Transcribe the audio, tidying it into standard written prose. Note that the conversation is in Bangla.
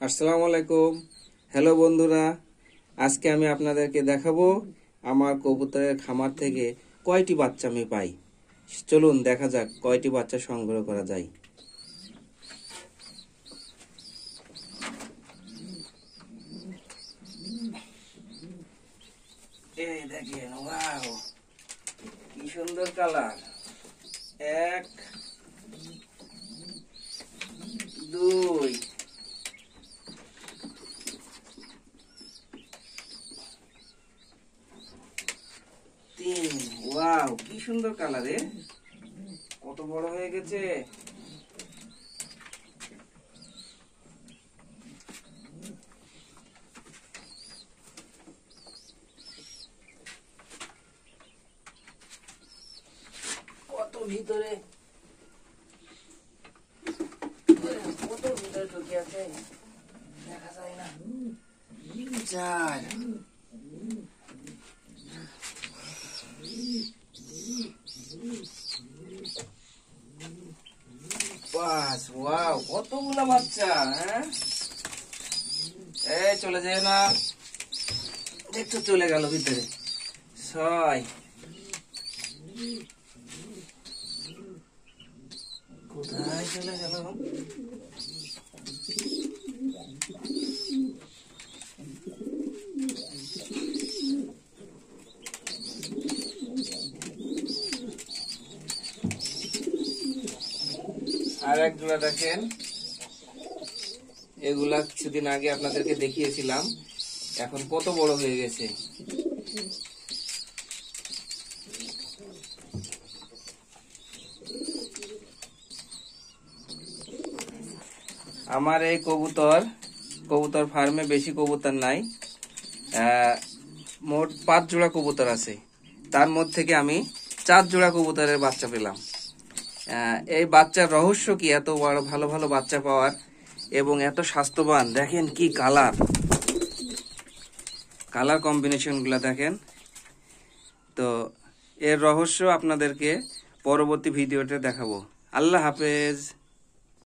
আসসালামু আলাইকুম। হ্যালো বন্ধুরা, আজকে আমি আপনাদেরকে দেখাবো আমার কবুতরের খামার থেকে কয়টি বাচ্চা আমি পাই। চলুন দেখা যাক কয়টি বাচ্চা সংগ্রহ করা যায়। এই দেখেন, ওয়াও, কি সুন্দর কালার। এক, দুই, তিন। ওয়াও, কি সুন্দর কালারে, কত বড় হয়ে গেছে। কত ভিতরে ঢুকে আছে, দেখা যায় না। চার, পাঁচ। ওয়াও, কতগুলা বাচ্চা। হ্যাঁ, এই চলে যায় না, দেখছো চলে গেল ভিতরে। ছয়, কোথায় চলে গেল। আর এক জোড়া দেখেন, এগুলা কিছুদিন আগে আপনাদেরকে দেখিয়েছিলাম, এখন কত বড় হয়ে গেছে। আমার এই কবুতর ফার্মে বেশি কবুতর নাই, মোট 5 জোড়া কবুতর আছে। তার মধ্যে থেকে আমি 4 জোড়া কবুতরের বাচ্চা পেলাম। এই বাচ্চার রহস্য কি এত বড় ভালো ভালো বাচ্চা পাওয়ার এবং এত স্বাস্থ্যবান। দেখেন কি কালার কম্বিনেশন গুলা দেখেন। তো এর রহস্য আপনাদেরকে পরবর্তী ভিডিওতে দেখাবো। আল্লাহ হাফেজ।